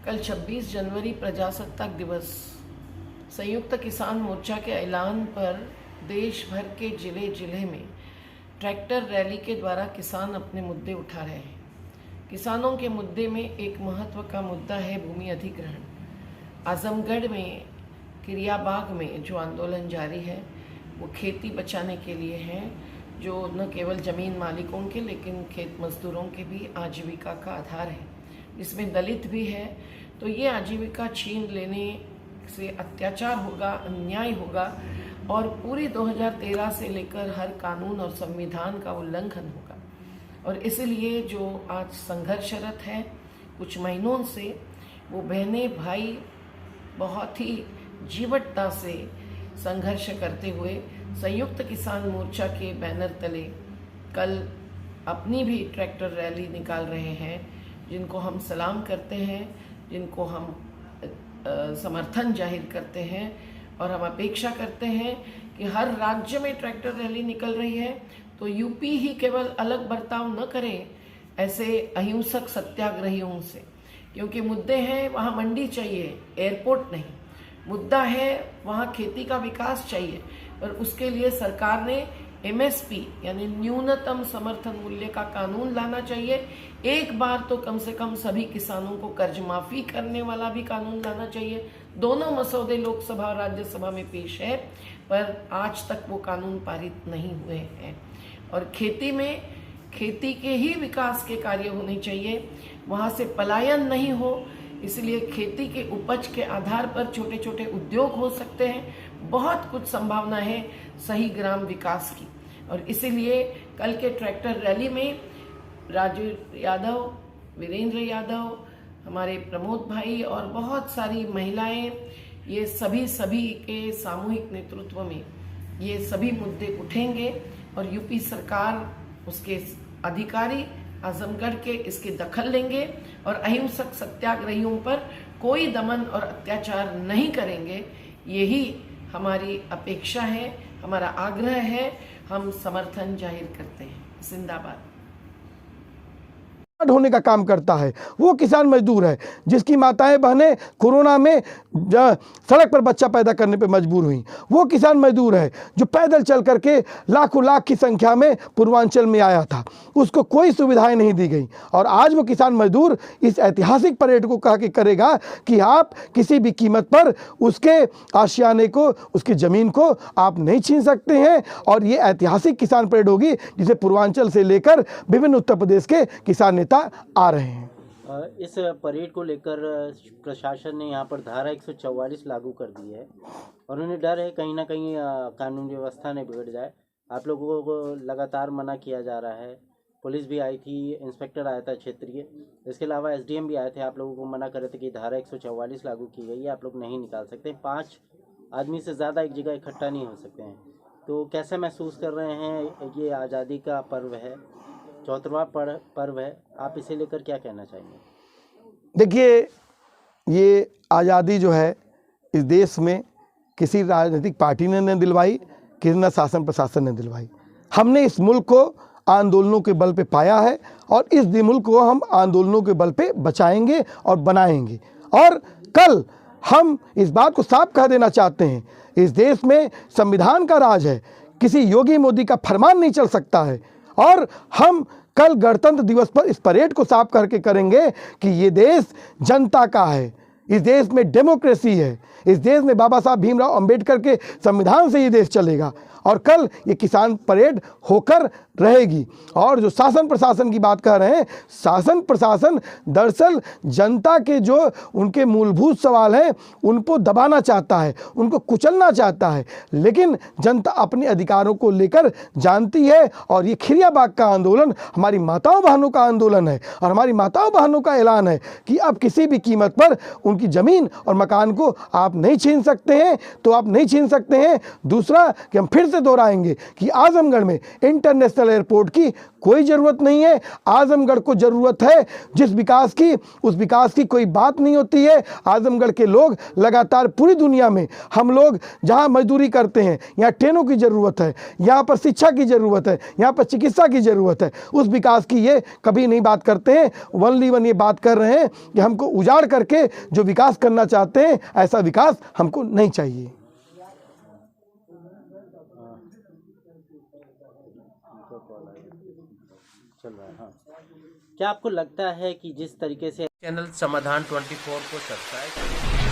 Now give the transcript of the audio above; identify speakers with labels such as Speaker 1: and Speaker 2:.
Speaker 1: कल 26 जनवरी प्रजासत्ताक दिवस संयुक्त किसान मोर्चा के ऐलान पर देश भर के जिले जिले में ट्रैक्टर रैली के द्वारा किसान अपने मुद्दे उठा रहे हैं। किसानों के मुद्दे में एक महत्व का मुद्दा है भूमि अधिग्रहण। आजमगढ़ में किरियाबाग में जो आंदोलन जारी है वो खेती बचाने के लिए है, जो न केवल ज़मीन मालिकों के लेकिन खेत मजदूरों के भी आजीविका का आधार है, इसमें दलित भी है। तो ये आजीविका छीन लेने से अत्याचार होगा, अन्याय होगा और पूरी 2013 से लेकर हर कानून और संविधान का उल्लंघन होगा। और इसलिए जो आज संघर्षरत है कुछ महीनों से, वो बहनें भाई बहुत ही जीवटता से संघर्ष करते हुए संयुक्त किसान मोर्चा के बैनर तले कल अपनी भी ट्रैक्टर रैली निकाल रहे हैं, जिनको हम सलाम करते हैं, जिनको हम समर्थन जाहिर करते हैं। और हम अपेक्षा करते हैं कि हर राज्य में ट्रैक्टर रैली निकल रही है तो यूपी ही केवल अलग बर्ताव न करे ऐसे अहिंसक सत्याग्रहियों से, क्योंकि मुद्दे हैं वहाँ मंडी चाहिए, एयरपोर्ट नहीं। मुद्दा है वहाँ खेती का विकास चाहिए, पर उसके लिए सरकार ने MSP यानी न्यूनतम समर्थन मूल्य का कानून लाना चाहिए। एक बार तो कम से कम सभी किसानों को कर्ज माफी करने वाला भी कानून लाना चाहिए। दोनों मसौदे लोकसभा और राज्यसभा में पेश है, पर आज तक वो कानून पारित नहीं हुए हैं। और खेती में खेती के ही विकास के कार्य होने चाहिए, वहाँ से पलायन नहीं हो। इसलिए खेती के उपज के आधार पर छोटे छोटे उद्योग हो सकते हैं, बहुत कुछ संभावना है सही ग्राम विकास की। और इसीलिए कल के ट्रैक्टर रैली में राजू यादव, वीरेंद्र यादव, हमारे प्रमोद भाई और बहुत सारी महिलाएं, ये सभी के सामूहिक नेतृत्व में ये सभी मुद्दे उठेंगे और यूपी सरकार, उसके अधिकारी आजमगढ़ के इसके दखल लेंगे और अहिंसक सत्याग्रहियों पर कोई दमन और अत्याचार नहीं करेंगे। यही हमारी अपेक्षा है, हमारा आग्रह है, हम समर्थन जाहिर करते हैं। जिंदाबाद
Speaker 2: होने का काम करता है वो किसान मजदूर है, जिसकी माताएं बहनें कोरोना में सड़क पर बच्चा पैदा करने पे मजबूर हुई। वो किसान मजदूर है जो पैदल चल करके लाखों लाख की संख्या में पूर्वांचल में आया था, उसको कोई सुविधाएं नहीं दी गई। और आज वो किसान मजदूर इस ऐतिहासिक परेड को कह के करेगा कि आप किसी भी कीमत पर उसके आशियाने को, उसकी ज़मीन को आप नहीं छीन सकते हैं। और ये ऐतिहासिक किसान परेड होगी जिसे पूर्वांचल से लेकर विभिन्न उत्तर प्रदेश के किसान आ रहे हैं।
Speaker 3: इस परेड को लेकर प्रशासन ने यहाँ पर धारा 144 लागू कर दी है और उन्हें डर है कहीं ना कहीं कानून व्यवस्था न बिगड़ जाए। आप लोगों को लगातार मना किया जा रहा है। पुलिस भी आई थी, इंस्पेक्टर आया था क्षेत्रीय, इसके अलावा SDM भी आए थे, आप लोगों को मना कर रहे थे कि धारा 144 लागू की गई है, आप लोग नहीं निकाल सकते, 5 आदमी से ज़्यादा एक जगह इकट्ठा नहीं हो सकते हैं। तो कैसे महसूस कर रहे हैं? ये आज़ादी का पर्व है, 74वां पर्व है, आप इसे लेकर क्या कहना चाहेंगे?
Speaker 2: देखिए, ये आज़ादी जो है इस देश में किसी राजनीतिक पार्टी ने न दिलवाई, किसी न शासन प्रशासन ने दिलवाई। हमने इस मुल्क को आंदोलनों के बल पे पाया है और इस मुल्क को हम आंदोलनों के बल पे बचाएंगे और बनाएंगे। और कल हम इस बात को साफ कह देना चाहते हैं, इस देश में संविधान का राज है, किसी योगी मोदी का फरमान नहीं चल सकता है। और हम कल गणतंत्र दिवस पर इस परेड को साफ करके करेंगे कि ये देश जनता का है, इस देश में डेमोक्रेसी है, इस देश में बाबा साहब भीमराव अंबेडकर के संविधान से ये देश चलेगा। और कल ये किसान परेड होकर रहेगी। और जो शासन प्रशासन की बात कर रहे हैं, शासन प्रशासन दरअसल जनता के जो उनके मूलभूत सवाल हैं उनको दबाना चाहता है, उनको कुचलना चाहता है। लेकिन जनता अपने अधिकारों को लेकर जानती है और ये खिरियाबाग का आंदोलन हमारी माताओं बहनों का आंदोलन है और हमारी माताओं बहनों का ऐलान है कि अब किसी भी कीमत पर उनकी ज़मीन और मकान को आप नहीं छीन सकते हैं, तो आप नहीं छीन सकते हैं। दूसरा कि हम फिर से दोहराएंगे कि आजमगढ़ में इंटरनेशनल इंटरनेशनल एयरपोर्ट की कोई ज़रूरत नहीं है। आजमगढ़ को ज़रूरत है जिस विकास की, उस विकास की कोई बात नहीं होती है। आजमगढ़ के लोग लगातार पूरी दुनिया में, हम लोग जहाँ मजदूरी करते हैं, यहाँ ट्रेनों की ज़रूरत है, यहाँ पर शिक्षा की ज़रूरत है, यहाँ पर चिकित्सा की ज़रूरत है, उस विकास की ये कभी नहीं बात करते हैं। ओनली वन ये बात कर रहे हैं कि हमको उजाड़ करके जो विकास करना चाहते हैं, ऐसा विकास हमको नहीं चाहिए।
Speaker 3: चल रहा है, हाँ। क्या आपको लगता है कि जिस तरीके से
Speaker 4: चैनल समाधान 24 को सब्सक्राइब